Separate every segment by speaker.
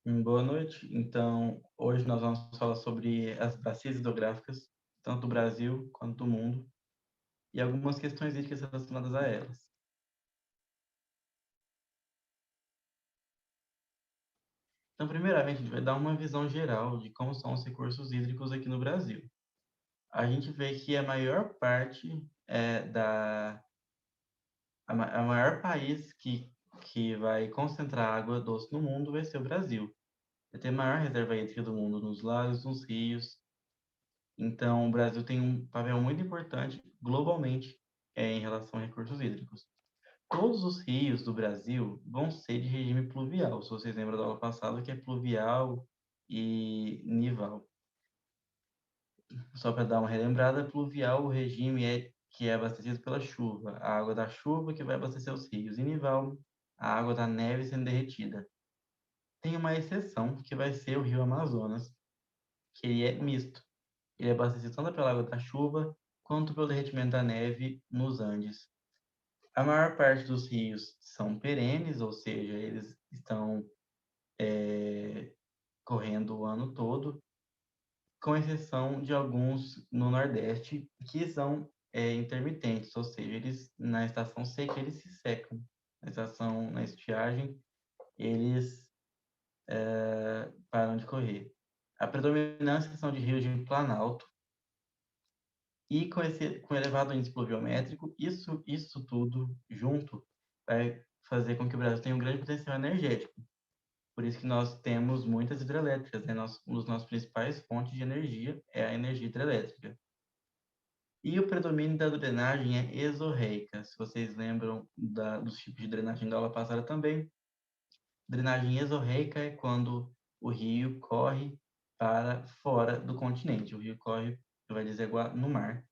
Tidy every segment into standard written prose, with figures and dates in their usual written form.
Speaker 1: Boa noite. Então, hoje nós vamos falar sobre as bacias hidrográficas, tanto do Brasil quanto do mundo, e algumas questões hídricas relacionadas a elas. Então, primeiramente, a gente vai dar uma visão geral de como são os recursos hídricos aqui no Brasil. A gente vê que a maior parte a maior país que vai concentrar água doce no mundo vai ser o Brasil. Vai ter a maior reserva hídrica do mundo nos lagos, nos rios. Então, o Brasil tem um papel muito importante globalmente em relação a recursos hídricos. Todos os rios do Brasil vão ser de regime pluvial. Se vocês lembram da aula passada, que é pluvial e nival. Só para dar uma relembrada, pluvial, o regime é que é abastecido pela chuva, a água da chuva que vai abastecer os rios. E nival, a água da neve sendo derretida. Tem uma exceção, que vai ser o rio Amazonas, que ele é misto. Ele é abastecido tanto pela água da chuva quanto pelo derretimento da neve nos Andes. A maior parte dos rios são perenes, ou seja, eles estão correndo o ano todo, com exceção de alguns no Nordeste que são intermitentes, ou seja, eles na estação seca eles se secam, na estiagem eles param de correr. A predominância são de rios de planalto, e com elevado índice pluviométrico, isso tudo junto vai fazer com que o Brasil tenha um grande potencial energético. Por isso que nós temos muitas hidrelétricas, né? Um dos nossos principais fontes de energia é a energia hidrelétrica. E o predomínio da drenagem é exorreica. Se vocês lembram dos tipos de drenagem da aula passada também, drenagem exorreica é quando o rio corre para fora do continente. O rio corre, vai desaguar no mar.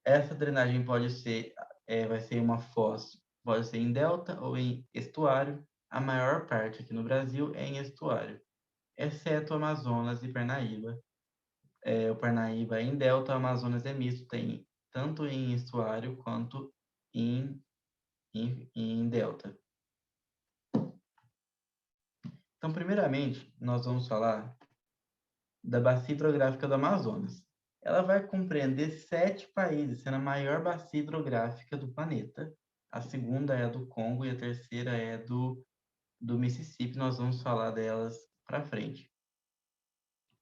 Speaker 1: Essa drenagem vai ser uma foz, pode ser em delta ou em estuário. A maior parte aqui no Brasil é em estuário, exceto Amazonas e Parnaíba. O Parnaíba é em delta, o Amazonas é misto, tem tanto em estuário quanto em, em delta. Então, primeiramente, nós vamos falar da bacia hidrográfica do Amazonas. Ela vai compreender 7 países, sendo a maior bacia hidrográfica do planeta. A segunda é a do Congo e a terceira é do Mississippi. Nós vamos falar delas para frente.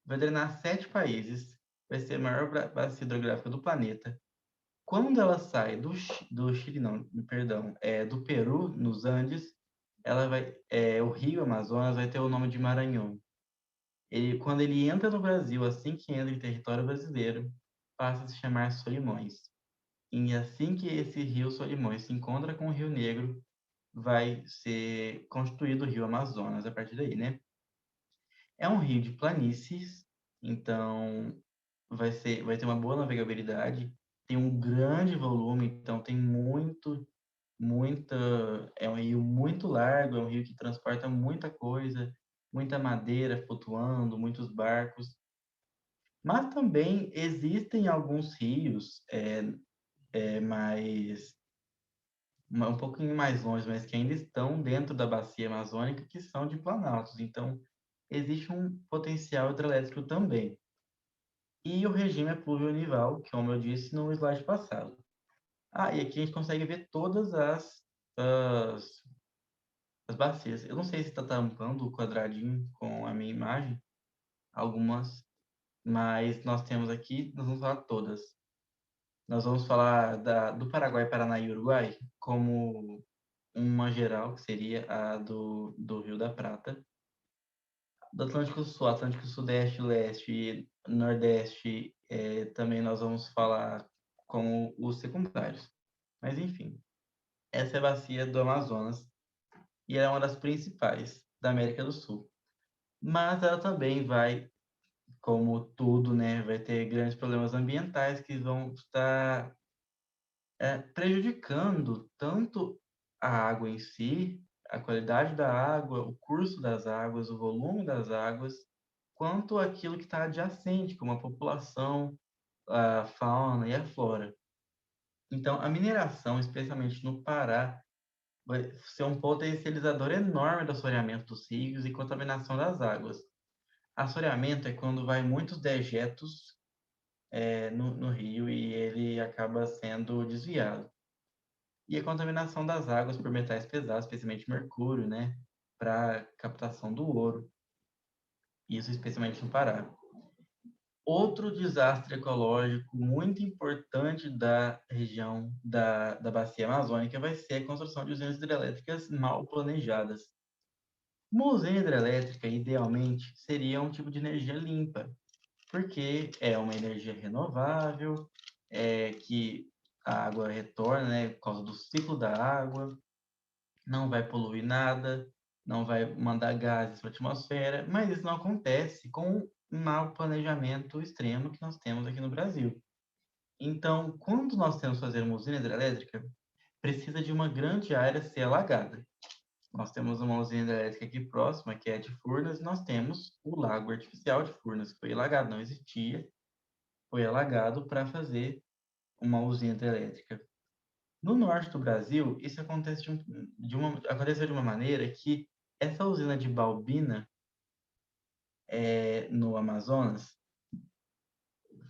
Speaker 1: Vai drenar 7 países, vai ser a maior bacia hidrográfica do planeta. Quando ela sai do Chile, não, perdão, do Peru, nos Andes, o rio Amazonas vai ter o nome de Maranhão. Quando ele entra no Brasil, assim que entra em território brasileiro, passa a se chamar Solimões. E assim que esse rio Solimões se encontra com o Rio Negro, vai ser constituído o rio Amazonas a partir daí, né? É um rio de planícies, então vai ter uma boa navegabilidade, tem um grande volume, então tem muita, é um rio muito largo, é um rio que transporta muita coisa, muita madeira flutuando, muitos barcos. Mas também existem alguns rios mais um pouquinho mais longe, mas que ainda estão dentro da bacia amazônica, que são de planaltos. Então, existe um potencial hidrelétrico também. E o regime é pluvio-nival, que, como eu disse no slide passado. E aqui a gente consegue ver todas as, as bacias. Eu não sei se está tampando o quadradinho com a minha imagem, algumas, mas nós temos aqui, nós vamos falar todas. Nós vamos falar do Paraguai, Paraná e Uruguai como uma geral, que seria a do Rio da Prata. Do Atlântico Sul, Atlântico Sudeste, Leste e Nordeste, também nós vamos falar como os secundários. Mas, enfim, essa é a bacia do Amazonas e ela é uma das principais da América do Sul. Mas ela também vai, como tudo, né, vai ter grandes problemas ambientais que vão estar prejudicando tanto a água em si, a qualidade da água, o curso das águas, o volume das águas, quanto aquilo que está adjacente, como a população, a fauna e a flora. Então, a mineração, especialmente no Pará, vai ser um potencializador enorme do assoreamento dos rios e contaminação das águas. Assoreamento é quando vai muitos dejetos no rio e ele acaba sendo desviado. E a contaminação das águas por metais pesados, especialmente mercúrio, né, para captação do ouro, isso especialmente no Pará. Outro desastre ecológico muito importante da região da bacia amazônica vai ser a construção de usinas hidrelétricas mal planejadas. Uma usina hidrelétrica, idealmente, seria um tipo de energia limpa, porque é uma energia renovável, que a água retorna, né, por causa do ciclo da água, não vai poluir nada, não vai mandar gases para a atmosfera, mas isso não acontece com o mau planejamento extremo que nós temos aqui no Brasil. Então, quando nós temos que fazer uma usina hidrelétrica, precisa de uma grande área ser alagada. Nós temos uma usina hidrelétrica aqui próxima, que é de Furnas, e nós temos o lago artificial de Furnas, que foi alagado, não existia, foi alagado para fazer uma usina hidrelétrica. No norte do Brasil, isso acontece aconteceu de uma maneira que essa usina de Balbina, no Amazonas,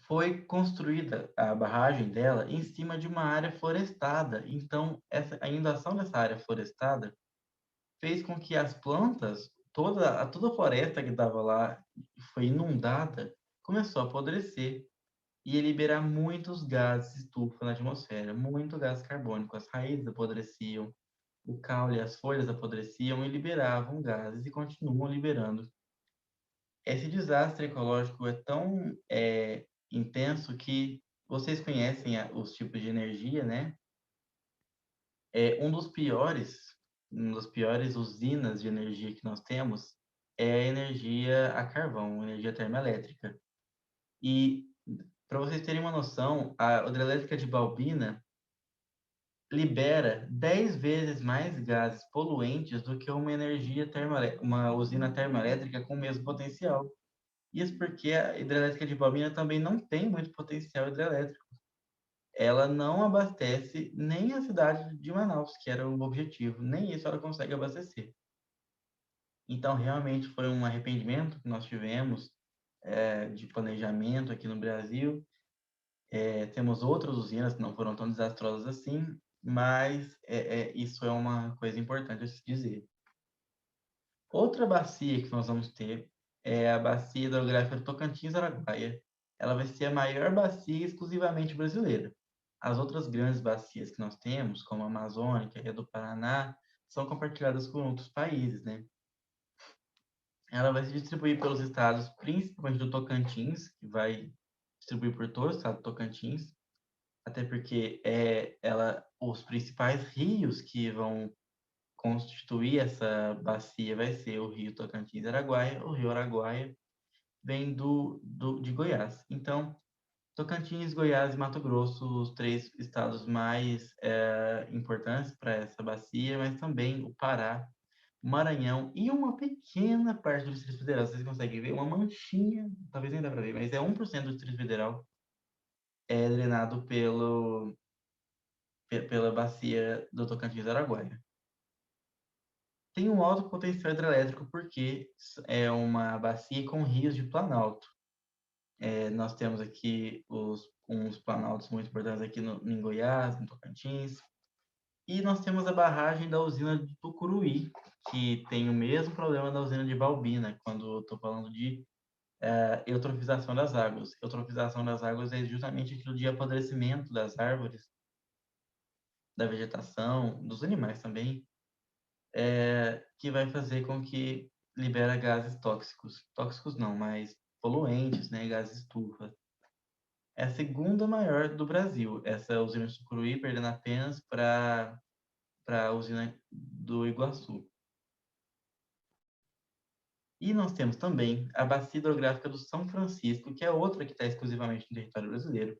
Speaker 1: foi construída, a barragem dela, em cima de uma área florestada. Então, a inundação dessa área florestada fez com que as plantas, toda a floresta que estava lá, foi inundada, começou a apodrecer e a liberar muitos gases estufa na atmosfera, muito gás carbônico. As raízes apodreciam, o caule, as folhas apodreciam e liberavam gases e continuam liberando. Esse desastre ecológico é tão intenso que vocês conhecem os tipos de energia, né? É um dos piores usinas de energia que nós temos é a energia a carvão, energia termoelétrica. E para vocês terem uma noção, a hidrelétrica de Balbina libera 10 vezes mais gases poluentes do que uma usina termoelétrica com o mesmo potencial. Isso porque a hidrelétrica de Balbina também não tem muito potencial hidrelétrico. Ela não abastece nem a cidade de Manaus, que era o objetivo, nem isso ela consegue abastecer. Então, realmente foi um arrependimento que nós tivemos de planejamento aqui no Brasil. Temos outras usinas que não foram tão desastrosas assim, mas isso é uma coisa importante a se dizer. Outra bacia que nós vamos ter é a bacia hidrográfica do Tocantins-Araguaia. Ela vai ser a maior bacia exclusivamente brasileira. As outras grandes bacias que nós temos, como a Amazônica e a do Paraná, são compartilhadas com outros países, né? Ela vai se distribuir pelos estados, principalmente do Tocantins, que vai distribuir por todo o estado do Tocantins, até porque os principais rios que vão constituir essa bacia vai ser o rio Tocantins e Araguaia. O rio Araguaia vem de Goiás. Então, Tocantins, Goiás e Mato Grosso, os três estados mais importantes para essa bacia, mas também o Pará, o Maranhão e uma pequena parte do Distrito Federal. Vocês conseguem ver uma manchinha, talvez nem dá para ver, mas é 1% do Distrito Federal é drenado pela bacia do Tocantins e Araguaia. Tem um alto potencial hidrelétrico porque é uma bacia com rios de planalto. Nós temos aqui uns planaltos muito importantes aqui em Goiás, no Tocantins. E nós temos a barragem da usina de Tucuruí, que tem o mesmo problema da usina de Balbina, quando estou falando de eutrofização das águas. Eutrofização das águas é justamente aquilo de apodrecimento das árvores, da vegetação, dos animais também, que vai fazer com que libera gases tóxicos. Tóxicos não, mas poluentes, né? Gases estufa. É a segunda maior do Brasil, essa usina de Sucruí, perdendo apenas para a usina do Iguaçu. E nós temos também a bacia hidrográfica do São Francisco, que é outra que está exclusivamente no território brasileiro.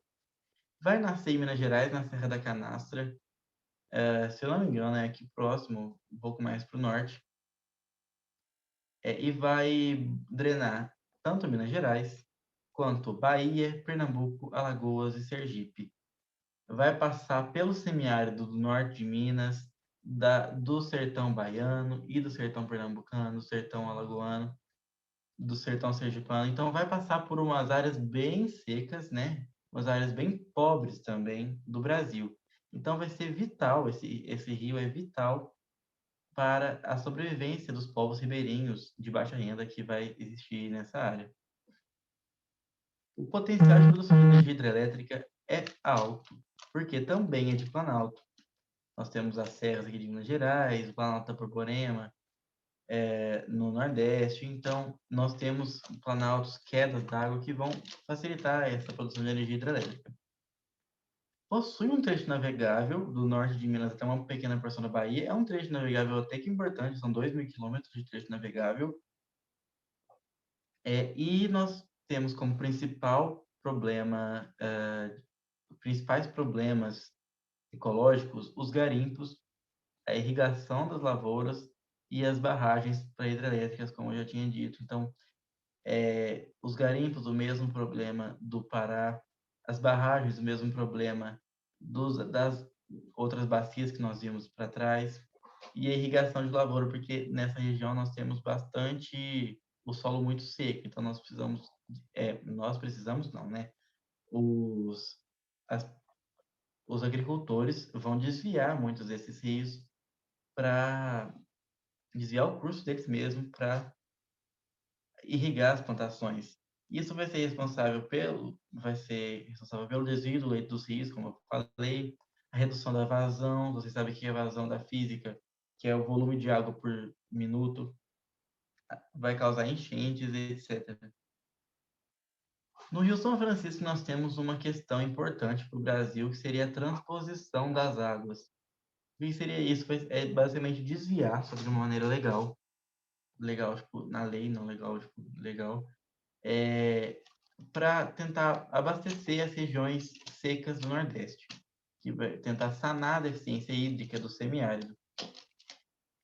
Speaker 1: Vai nascer em Minas Gerais, na Serra da Canastra, se eu não me engano, é aqui próximo, um pouco mais para o norte, e vai drenar tanto Minas Gerais, quanto Bahia, Pernambuco, Alagoas e Sergipe. Vai passar pelo semiárido do norte de Minas, do sertão baiano e do sertão pernambucano, do sertão alagoano, do sertão sergipano. Então, vai passar por umas áreas bem secas, né? Umas áreas bem pobres também do Brasil. Então, vai ser vital, esse rio é vital para a sobrevivência dos povos ribeirinhos de baixa renda que vai existir nessa área. O potencial de produção de energia hidrelétrica é alto, porque também é de Planalto. Nós temos as serras aqui de Minas Gerais, o Planalto da Borborema, no Nordeste. Então, nós temos planaltos, quedas d'água que vão facilitar essa produção de energia hidrelétrica. Possui um trecho navegável do norte de Minas até uma pequena porção da Bahia. É um trecho navegável até que importante, são 2.000 quilômetros de trecho navegável. E nós temos como principal problema, principais problemas ecológicos, os garimpos, a irrigação das lavouras e as barragens hidrelétricas, como eu já tinha dito. Então, os garimpos, o mesmo problema do Pará, as barragens, o mesmo problema das outras bacias que nós vimos para trás, e a irrigação de lavoura, porque nessa região nós temos bastante o solo muito seco, então nós precisamos não, né? Os, as, os agricultores vão desviar muitos desses rios para desviar o curso deles mesmo para irrigar as plantações. Isso vai ser responsável pelo desvio do leito dos rios, como eu falei, a redução da vazão. Vocês sabem que é a vazão da física, que é o volume de água por minuto, vai causar enchentes, etc. No Rio São Francisco, nós temos uma questão importante para o Brasil, que seria a transposição das águas. O que seria isso? É basicamente desviar, só de uma maneira legal, legal, tipo, na lei, não legal, tipo, legal, para tentar abastecer as regiões secas do Nordeste, que vai tentar sanar a deficiência hídrica do semiárido.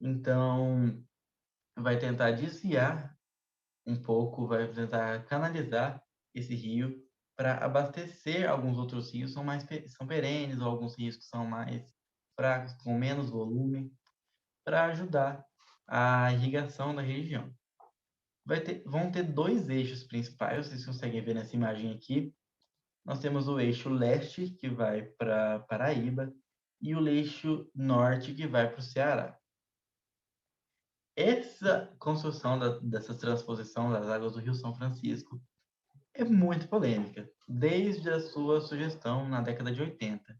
Speaker 1: Então, vai tentar desviar um pouco, vai tentar canalizar esse rio para abastecer alguns outros rios são perenes, ou alguns rios que são mais fracos, com menos volume, para ajudar a irrigação da região. Vão ter dois eixos principais, vocês conseguem ver nessa imagem aqui. Nós temos o eixo leste, que vai para Paraíba, e o eixo norte, que vai para o Ceará. Essa construção dessa transposição das águas do Rio São Francisco é muito polêmica, desde a sua sugestão na década de 80.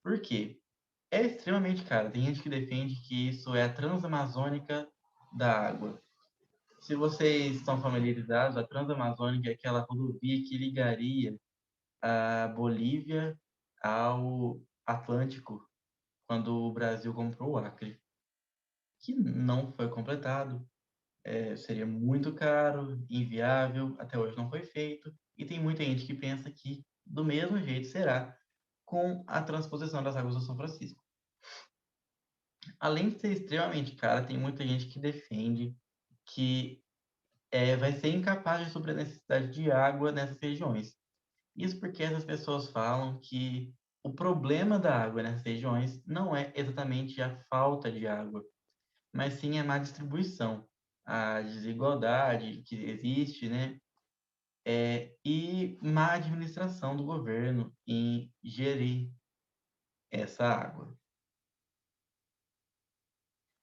Speaker 1: Por quê? É extremamente caro. Tem gente que defende que isso é a Transamazônica da água. Se vocês estão familiarizados, a Transamazônica é aquela rodovia que ligaria a Bolívia ao Atlântico, quando o Brasil comprou o Acre, que não foi completado. Seria muito caro, inviável, até hoje não foi feito, e tem muita gente que pensa que do mesmo jeito será com a transposição das águas do São Francisco. Além de ser extremamente cara, tem muita gente que defende que vai ser incapaz de suprir a necessidade de água nessas regiões. Isso porque essas pessoas falam que o problema da água nessas regiões não é exatamente a falta de água, mas sim a má distribuição, a desigualdade que existe, né? E má administração do governo em gerir essa água.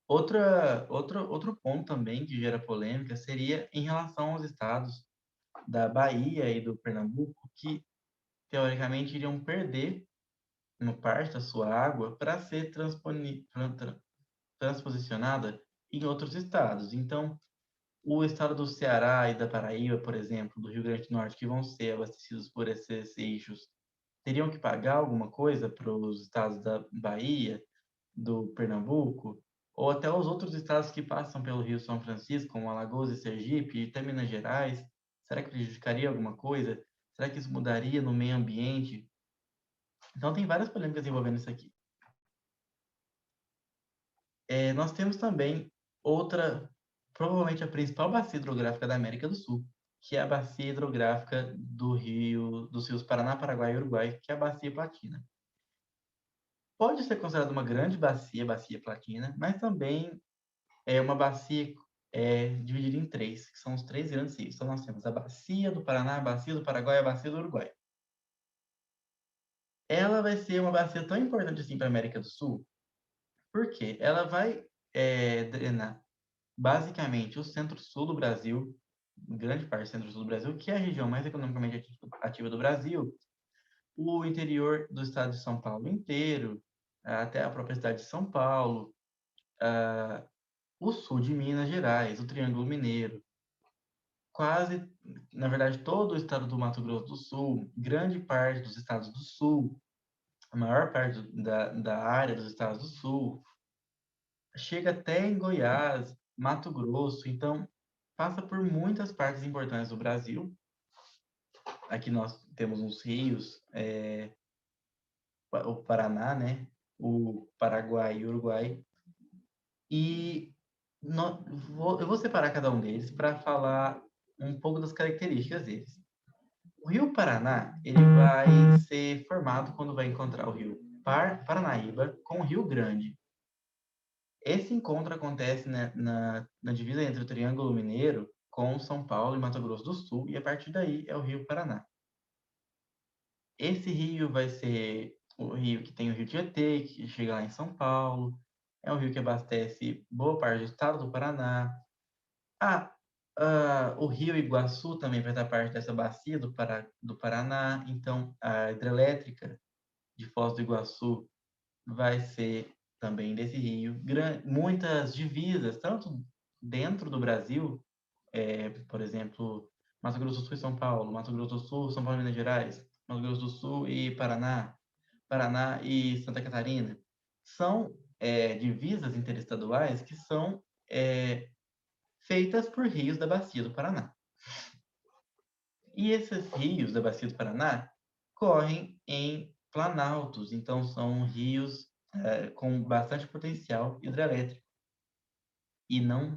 Speaker 1: Outro ponto também que gera polêmica seria em relação aos estados da Bahia e do Pernambuco, que teoricamente iriam perder uma parte da sua água para ser transposicionada em outros estados. Então, o estado do Ceará e da Paraíba, por exemplo, do Rio Grande do Norte, que vão ser abastecidos por esses eixos, teriam que pagar alguma coisa para os estados da Bahia, do Pernambuco, ou até os outros estados que passam pelo Rio São Francisco, como Alagoas e Sergipe, e até Minas Gerais? Será que prejudicaria alguma coisa? Será que isso mudaria no meio ambiente? Então, tem várias polêmicas envolvendo isso aqui. Nós temos também provavelmente a principal bacia hidrográfica da América do Sul, que é a bacia hidrográfica dos rios Paraná, Paraguai e Uruguai, que é a Bacia Platina. Pode ser considerada uma grande bacia, bacia platina, mas também é uma bacia dividida em três, que são os três grandes rios. Então, nós temos a bacia do Paraná, a bacia do Paraguai e a bacia do Uruguai. Ela vai ser uma bacia tão importante assim para a América do Sul, porque ela vai drenar basicamente o centro-sul do Brasil, grande parte do centro-sul do Brasil, que é a região mais economicamente ativa do Brasil, o interior do estado de São Paulo inteiro, até a própria cidade de São Paulo, o sul de Minas Gerais, o Triângulo Mineiro, quase, na verdade, todo o estado do Mato Grosso do Sul, grande parte dos estados do Sul, a maior parte da área dos estados do Sul, chega até em Goiás, Mato Grosso, então passa por muitas partes importantes do Brasil. Aqui nós temos uns rios, o Paraná, né? O Paraguai e o Uruguai. E eu vou separar cada um deles para falar um pouco das características deles. O Rio Paraná, ele vai ser formado quando vai encontrar o Rio Paranaíba com o Rio Grande. Esse encontro acontece, né, na divisa entre o Triângulo Mineiro com São Paulo e Mato Grosso do Sul, e a partir daí é o Rio Paraná. Esse rio vai ser o rio que tem o Rio Tietê, que chega lá em São Paulo, é um rio que abastece boa parte do estado do Paraná. Ah, o Rio Iguaçu também vai estar parte dessa bacia do Paraná, então a hidrelétrica de Foz do Iguaçu vai ser também desse rio. Muitas divisas, tanto dentro do Brasil, por exemplo, Mato Grosso do Sul e São Paulo, Mato Grosso do Sul, São Paulo e Minas Gerais, Mato Grosso do Sul e Paraná, Paraná e Santa Catarina, são divisas interestaduais que são feitas por rios da bacia do Paraná. E esses rios da bacia do Paraná correm em planaltos, então são rios com bastante potencial hidrelétrico e não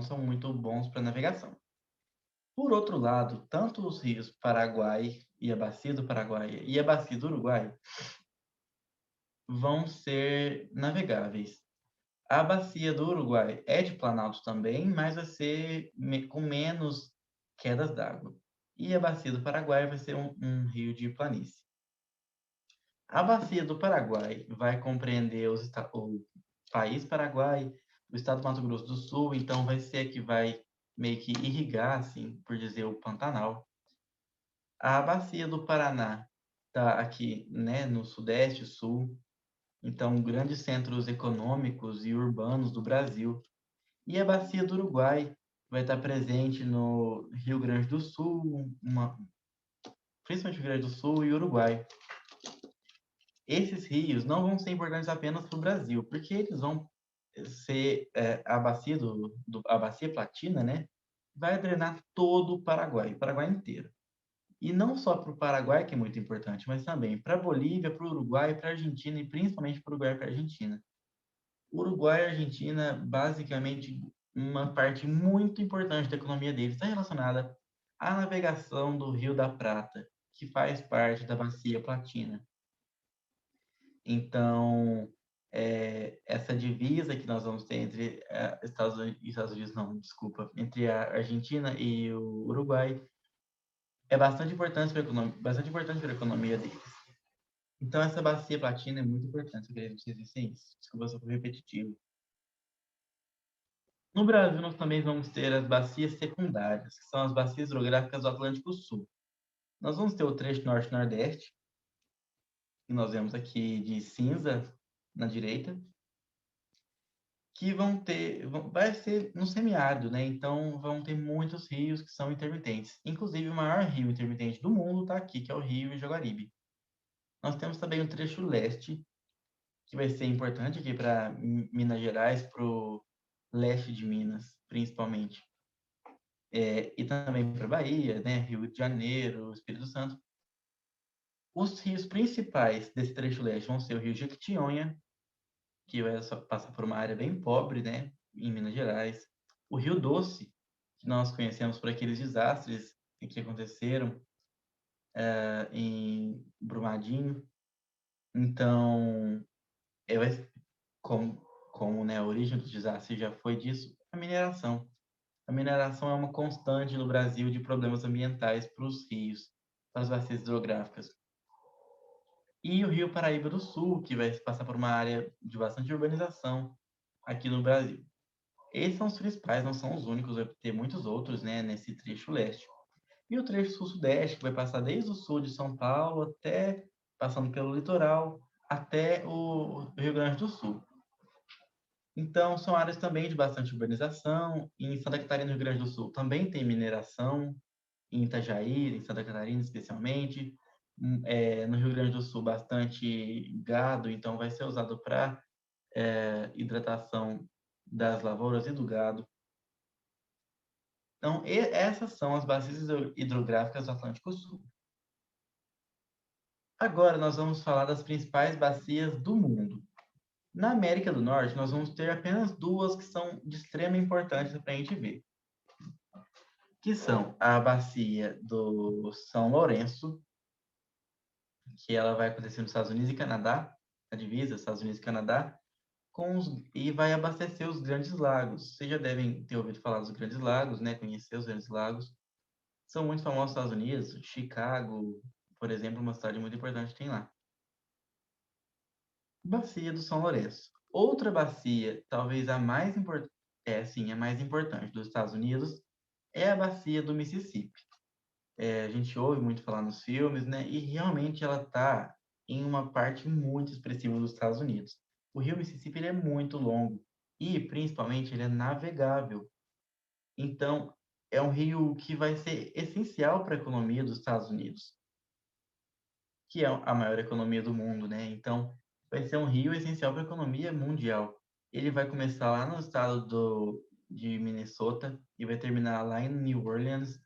Speaker 1: são muito bons para navegação. Por outro lado, tanto os rios Paraguai e a bacia do Paraguai e a bacia do Uruguai vão ser navegáveis. A bacia do Uruguai é de planalto também, mas vai ser com menos quedas d'água. E a bacia do Paraguai vai ser um rio de planície. A bacia do Paraguai vai compreender o país Paraguai, o estado do Mato Grosso do Sul, então vai ser que vai meio que irrigar, assim, por dizer, o Pantanal. A bacia do Paraná está aqui, né, no sudeste e sul, então grandes centros econômicos e urbanos do Brasil. E a bacia do Uruguai vai estar presente no Rio Grande do Sul, principalmente Rio Grande do Sul e Uruguai. Esses rios não vão ser importantes apenas para o Brasil, porque eles vão ser a bacia a bacia platina, né? Vai drenar todo o Paraguai inteiro. E não só para o Paraguai, que é muito importante, mas também para a Bolívia, para o Uruguai, para a Argentina e principalmente para o Uruguai e para a Argentina. Uruguai e Argentina, basicamente, uma parte muito importante da economia deles está relacionada à navegação do Rio da Prata, que faz parte da bacia platina. Então, essa divisa que nós vamos ter entre Estados Unidos, não, desculpa, entre a Argentina e o Uruguai é bastante importante para a economia deles. Então, essa bacia platina é muito importante, eu queria que vocês dissem isso. Desculpa se eu fui repetitivo. No Brasil, nós também vamos ter as bacias secundárias, que são as bacias hidrográficas do Atlântico Sul. Nós vamos ter o trecho norte-nordeste, que nós vemos aqui de cinza na direita, que vai ser no semiárido, né? Então vão ter muitos rios que são intermitentes. Inclusive, o maior rio intermitente do mundo está aqui, que é o Rio Jaguaribe. Nós temos também o trecho leste, que vai ser importante aqui para Minas Gerais, para o leste de Minas, principalmente. E também para Bahia, né? Rio de Janeiro, Espírito Santo. Os rios principais desse trecho leste vão ser o Rio Jequitinhonha, que vai passar por uma área bem pobre, né? Em Minas Gerais. O Rio Doce, que nós conhecemos por aqueles desastres que aconteceram em Brumadinho. Então, vai, como né, a origem do desastre já foi disso, a mineração. A mineração é uma constante no Brasil de problemas ambientais para os rios, para as bacias hidrográficas. E o Rio Paraíba do Sul, que vai passar por uma área de bastante urbanização aqui no Brasil. Esses são os principais, não são os únicos, vai ter muitos outros, né, nesse trecho leste. E o trecho sul-sudeste, que vai passar desde o sul de São Paulo até, passando pelo litoral, até o Rio Grande do Sul. Então, são áreas também de bastante urbanização. Em Santa Catarina, no Rio Grande do Sul, também tem mineração, em Itajaí, em Santa Catarina especialmente. No Rio Grande do Sul, bastante gado, então vai ser usado para hidratação das lavouras e do gado. Então, essas são as bacias hidrográficas do Atlântico Sul. Agora, nós vamos falar das principais bacias do mundo. Na América do Norte, nós vamos ter apenas duas que são de extrema importância para a gente ver, que são a bacia do São Lourenço, que ela vai acontecer nos Estados Unidos e Canadá, a divisa Estados Unidos e Canadá, e vai abastecer os Grandes Lagos. Vocês já devem ter ouvido falar dos Grandes Lagos, né? Conhecer os Grandes Lagos. São muito famosos nos Estados Unidos. Chicago, por exemplo, uma cidade muito importante tem lá. Bacia do São Lourenço. Outra bacia, talvez a mais importante, a mais importante dos Estados Unidos, é a bacia do Mississippi. A gente ouve muito falar nos filmes, né? E realmente ela está em uma parte muito expressiva dos Estados Unidos. O rio Mississippi ele é muito longo e, principalmente, ele é navegável. Então, é um rio que vai ser essencial para a economia dos Estados Unidos, que é a maior economia do mundo, né? Então, vai ser um rio essencial para a economia mundial. Ele vai começar lá no estado de Minnesota e vai terminar lá em New Orleans,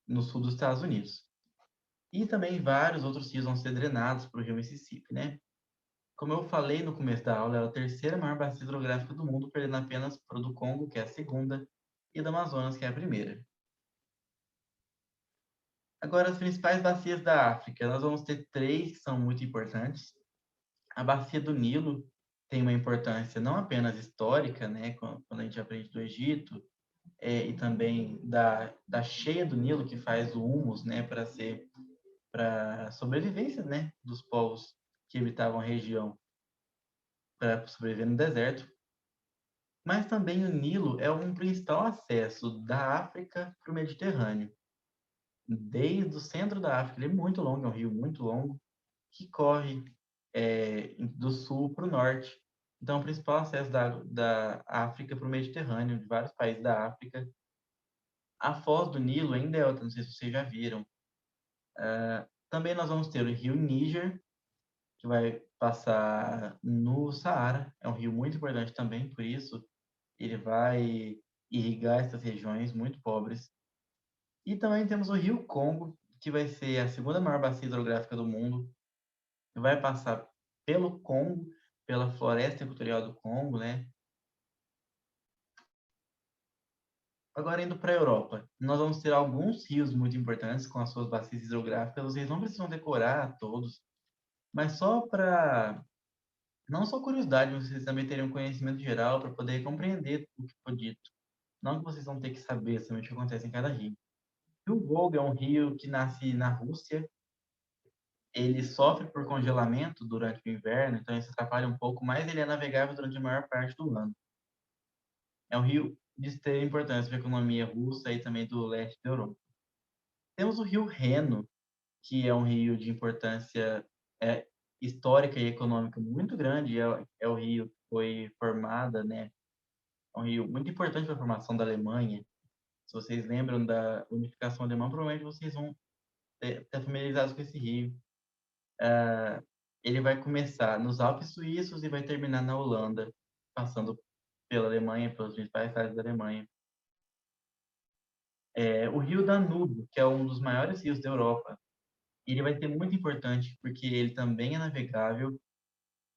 Speaker 1: no sul dos Estados Unidos. E também vários outros rios vão ser drenados para o rio Mississippi, né? Como eu falei no começo da aula, é a terceira maior bacia hidrográfica do mundo, perdendo apenas para o do Congo, que é a segunda, e do Amazonas, que é a primeira. Agora, as principais bacias da África. Nós vamos ter três que são muito importantes. A bacia do Nilo tem uma importância não apenas histórica, né, quando a gente aprende do Egito, e também da cheia do Nilo, que faz o humus, né, para a sobrevivência, né, dos povos que habitavam a região, para sobreviver no deserto. Mas também o Nilo é um principal acesso da África para o Mediterrâneo. Desde o centro da África, ele é muito longo, é um rio muito longo, que corre do sul para o norte. Então, o principal acesso da África para o Mediterrâneo, de vários países da África. A foz do Nilo ainda é outra, não sei se vocês já viram. Também nós vamos ter o rio Níger, que vai passar no Saara. É um rio muito importante também, por isso ele vai irrigar essas regiões muito pobres. E também temos o rio Congo, que vai ser a segunda maior bacia hidrográfica do mundo. Vai passar pelo Congo, pela floresta equatorial do Congo, né? Agora, indo para a Europa, nós vamos ter alguns rios muito importantes com as suas bacias hidrográficas. Vocês não precisam decorar todos, mas só para, não só curiosidade, mas vocês também teriam conhecimento geral para poder compreender o que foi dito. Não que vocês vão ter que saber exatamente o que acontece em cada rio. O rio Volga é um rio que nasce na Rússia. Ele sofre por congelamento durante o inverno, então isso atrapalha um pouco, mas ele é navegável durante a maior parte do ano. É um rio de extrema importância para a economia russa e também do leste da Europa. Temos o rio Reno, que é um rio de importância histórica e econômica muito grande. É o rio que foi formada, né? É um rio muito importante para a formação da Alemanha. Se vocês lembram da unificação alemã, provavelmente vocês vão estar familiarizados com esse rio. Ele vai começar nos Alpes suíços e vai terminar na Holanda, passando pela Alemanha, pelos principais estados da Alemanha. O rio Danúbio, que é um dos maiores rios da Europa, ele vai ser muito importante porque ele também é navegável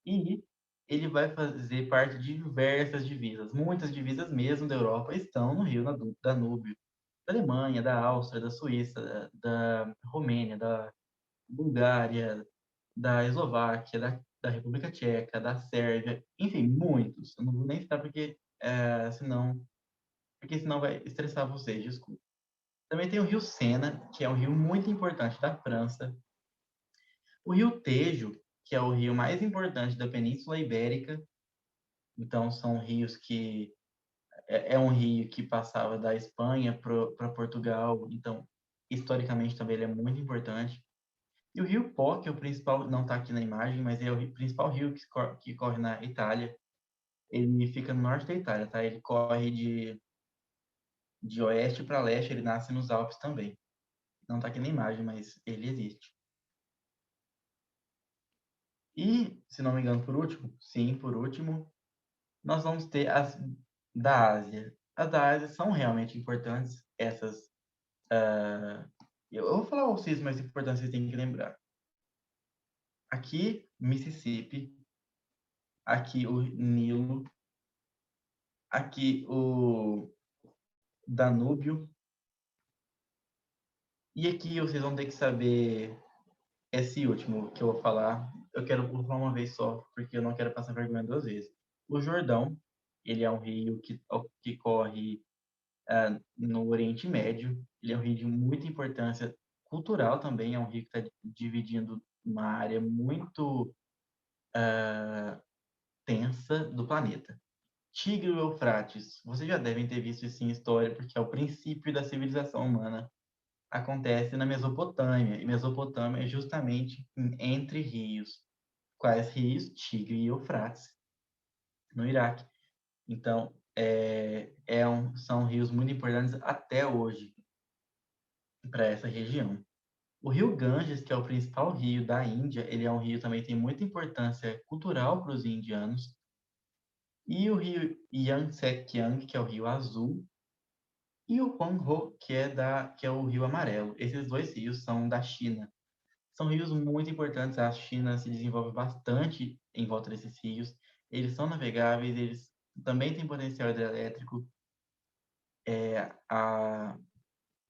Speaker 1: e ele vai fazer parte de diversas divisas. Muitas divisas mesmo da Europa estão no rio Danúbio. Da Alemanha, da Áustria, da Suíça, da Romênia, da Bulgária, da Eslováquia, da República Tcheca, da Sérvia, enfim, muitos. Eu não vou nem citar porque senão vai estressar vocês, desculpa. Também tem o rio Sena, que é um rio muito importante da França. O rio Tejo, que é o rio mais importante da Península Ibérica. Então, são rios que é um rio que passava da Espanha para Portugal. Então, historicamente também ele é muito importante. E o rio Po, que é o principal, não está aqui na imagem, mas é o principal rio que corre na Itália. Ele fica no norte da Itália, tá? Ele corre de oeste para leste, ele nasce nos Alpes também. Não está aqui na imagem, mas ele existe. E, se não me engano, por último, sim, por último, nós vamos ter as da Ásia. As da Ásia são realmente importantes, essas. Eu vou falar os rios mais importantes que você tem que lembrar. Aqui, Mississippi. Aqui, o Nilo. Aqui, o Danúbio. E aqui vocês vão ter que saber esse último que eu vou falar. Vou falar uma vez só, porque eu não quero passar vergonha duas vezes. O Jordão, ele é um rio que corre no Oriente Médio. Ele é um rio de muita importância cultural também. É um rio que está dividindo uma área muito tensa do planeta. Tigre e Eufrates. Vocês já devem ter visto isso em história, porque é o princípio da civilização humana. Acontece na Mesopotâmia. E Mesopotâmia é justamente entre rios. Quais rios? Tigre e Eufrates, no Iraque. Então, são rios muito importantes até hoje para essa região. O rio Ganges, que é o principal rio da Índia, ele é um rio também que tem muita importância cultural para os indianos. E o rio Yangtze-Kiang, que é o rio azul, e o Huanghe, que é o rio amarelo. Esses dois rios são da China. São rios muito importantes. A China se desenvolve bastante em volta desses rios. Eles são navegáveis, eles também têm potencial hidrelétrico. A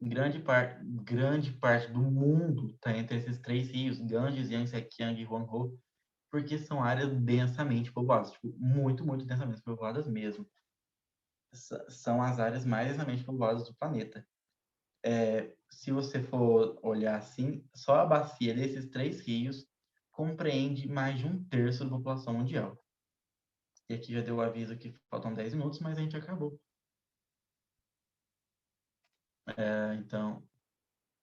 Speaker 1: grande parte do mundo está entre esses três rios, Ganges, Yangtze, Kiang e Huanghe, porque são áreas densamente povoadas, tipo, muito, muito densamente povoadas mesmo. São as áreas mais densamente povoadas do planeta. Se você for olhar assim, só a bacia desses três rios compreende mais de um terço da população mundial. E aqui já deu o aviso que faltam 10 minutos, mas a gente acabou. Então,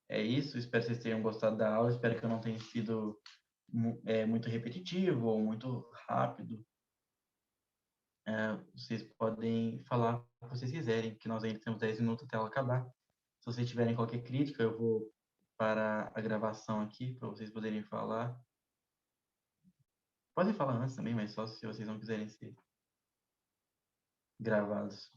Speaker 1: é isso. Espero que vocês tenham gostado da aula. Espero que eu não tenha sido muito repetitivo ou muito rápido. Vocês podem falar o que vocês quiserem, que nós ainda temos 10 minutos até ela acabar. Se vocês tiverem qualquer crítica, eu vou parar a gravação aqui para vocês poderem falar. Podem falar antes também, mas só se vocês não quiserem ser gravados.